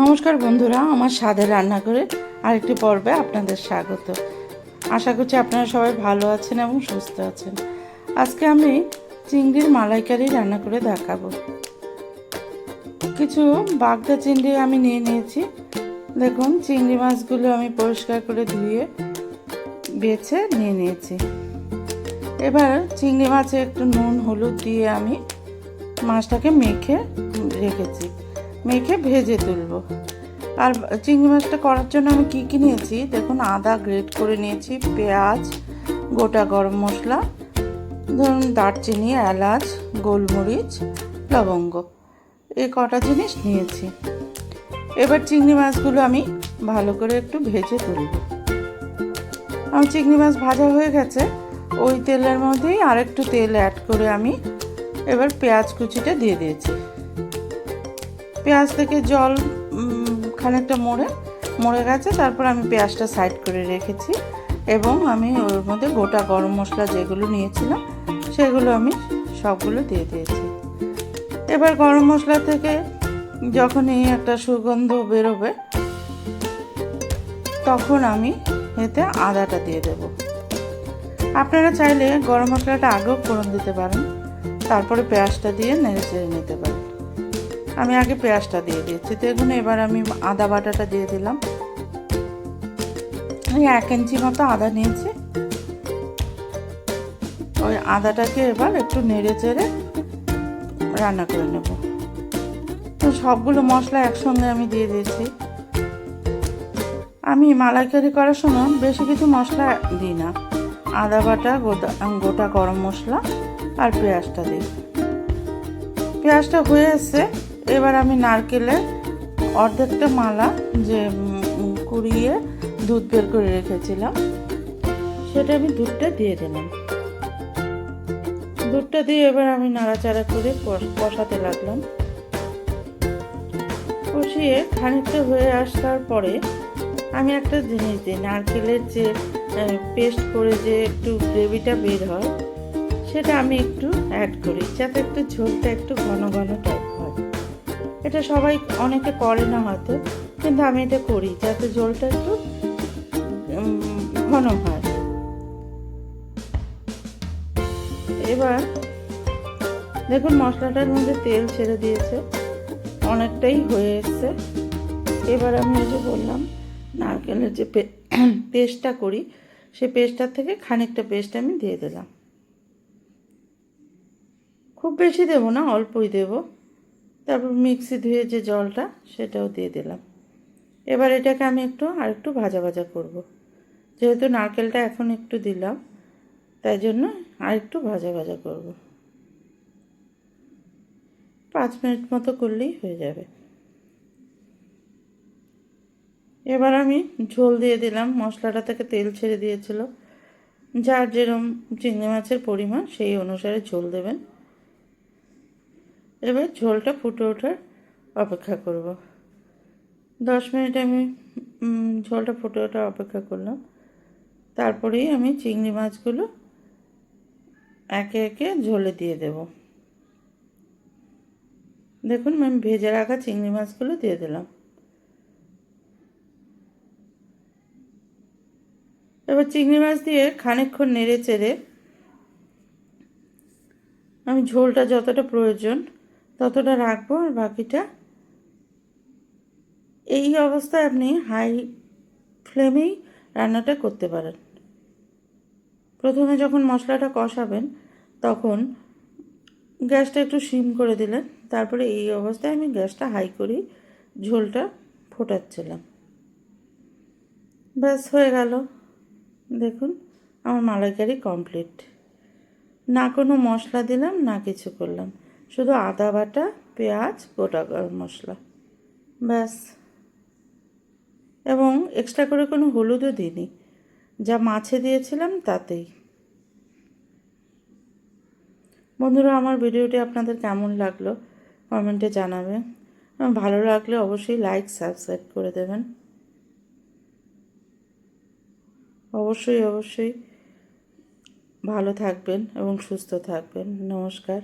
নমস্কার বন্ধুরা, আমার স্বাদের রান্নাঘরে আরেকটি পর্বে আপনাদের স্বাগত। আশা করছি আপনারা সবাই ভালো আছেন এবং সুস্থ আছেন। আজকে আমি চিংড়ির মালাইকারি রান্না করে দেখাবো। কিছু বাগদা চিংড়ি আমি নিয়ে নিয়েছি। দেখুন, চিংড়ি মাছগুলো আমি পরিষ্কার করে ধুয়ে বেছে নিয়ে নিয়েছি। এবার চিংড়ি মাছে একটু নুন হলুদ দিয়ে আমি মাছটাকে মেখে রেখেছি, মেখে ভেজে তুলব। আর চিংড়ি মাছটা করার জন্য আমি কি নিয়েছি দেখুন, আদা গ্রেট করে নিয়েছি, পেঁয়াজ, গোটা গরম মশলা, ধরুন দারচিনি, এলাচ, গোলমরিচ, লবঙ্গ, এই কটা জিনিস নিয়েছি। এবার চিংড়ি মাছগুলো আমি ভালো করে একটু ভেজে তুলব। আমার চিংড়ি মাছ ভাজা হয়ে গেছে। ওই তেলের মধ্যেই আরেকটু তেল অ্যাড করে আমি এবার পেঁয়াজ কুচিটা দিয়ে দিয়েছি। পেঁয়াজ থেকে জল খানিকটা মরে গেছে। তারপর আমি পেঁয়াজটা সাইড করে রেখেছি এবং আমি ওর মধ্যে গোটা গরম মশলা যেগুলো নিয়েছিলাম সেগুলো আমি সবগুলো দিয়ে দিয়েছি। এবার গরম মশলা থেকে যখনই একটা সুগন্ধ বেরোবে তখন আমি এতে আদাটা দিয়ে দেব। আপনারা চাইলে গরম মশলাটা আগেও ফোড়ন দিতে পারেন, তারপরে পেঁয়াজটা দিয়ে নেড়ে চেড়ে নিতে পারেন। আমি আগে পেঁয়াজটা দিয়ে দিয়েছি। দেখুন, এবার আমি আদা বাটাটা দিয়ে দিলাম। আমি 1 ইঞ্চি মতো আদা নিয়েছি। ওই আদাটাকে এবার একটু নেড়ে চেড়ে রান্না করে নেব। তো সবগুলো মশলা একসঙ্গে আমি দিয়ে দিয়েছি। আমি মালাইকারি করার সময় বেশি কিছু মশলা দিই না, আদা বাটা, গোটা গরম মশলা আর পেঁয়াজটা দিই। পেঁয়াজটা হয়ে এসছে। এবার আমি নারকেলের অর্ধেকটা মালা যে কুড়িয়ে দুধ বের করে রেখেছিলাম সেটা আমি দুধটা দিয়ে দিলাম। দুধটা দিয়ে এবার আমি নাড়াচাড়া করে কষাতে লাগলাম। কষিয়ে খানিকটা হয়ে আসার পরে আমি একটা জিনিস দিই, নারকেলের যে পেস্ট করে যে একটু গ্রেভিটা বের হয় সেটা আমি একটু অ্যাড করি, যাতে একটু ঝোলটা একটু ঘন ঘন টাইপ হয়। এটা সবাই অনেকে করে না হয়তো, কিন্তু আমি এটা করি যাতে ঝোলটা একটু ঘন হয়। এবার দেখুন, মশলাটার মধ্যে তেল ছেড়ে দিয়েছে, অনেকটাই হয়ে এসছে। এবার আমি এই যে বললাম নারকেলের যে পেস্টটা করি সেই পেস্টটার থেকে খানিকটা পেস্ট আমি দিয়ে দিলাম। খুব বেশি দেবো না, অল্পই দেবো। তারপর মিক্সি ধুয়ে যে জলটা সেটাও দিয়ে দিলাম। এবার এটাকে আমি আরেকটু ভাজা ভাজা করব। যেহেতু নারকেলটা এখন একটু দিলাম তাই জন্য আরেকটু ভাজা ভাজা করব। 5 মিনিট মতো করলেই হয়ে যাবে। এবার আমি ঝোল দিয়ে দিলাম। মশলাটা থেকে তেল ছেড়ে দিয়েছিল। যার যেরকম চিংড়ি মাছের পরিমাণ সেই অনুসারে ঝোল দেবেন। এবার ঝোলটা ফুটে ওঠার অপেক্ষা করব। 10 মিনিট আমি ঝোলটা ফুটে ওঠার অপেক্ষা করলাম। তারপরেই আমি চিংড়ি মাছগুলো একে একে ঝোলে দিয়ে দেব। দেখুন, আমি ভেজে রাখা চিংড়ি মাছগুলো দিয়ে দিলাম। এবার চিংড়ি মাছ দিয়ে খানিকক্ষণ নেড়ে চেড়ে আমি ঝোলটা যতটা প্রয়োজন ততটা রাখবো, আর বাকিটা এই অবস্থায় আপনি হাই ফ্লেমেই রান্নাটা করতে পারেন। প্রথমে যখন মশলাটা কষাবেন তখন গ্যাসটা একটু সিম করে দিলেন। তারপরে এই অবস্থায় আমি গ্যাসটা হাই করি ঝোলটা ফোটাচ্ছিলাম। ব্যাস হয়ে গেল। দেখুন, আমার মালাইকারি কমপ্লিট। না কোনো মশলা দিলাম, না কিছু করলাম, শুধু আদা বাটা, পেঁয়াজ, গোটা গরম মশলা, ব্যাস। এবং এক্সট্রা করে কোনো হলুদও দিইনি, যা মাছে দিয়েছিলাম তাতেই। বন্ধুরা, আমার ভিডিওটি আপনাদের কেমন লাগলো কমেন্টে জানাবেন। ভালো লাগলে অবশ্যই লাইক সাবস্ক্রাইব করে দেবেন। অবশ্যই ভালো থাকবেন এবং সুস্থ থাকবেন। নমস্কার।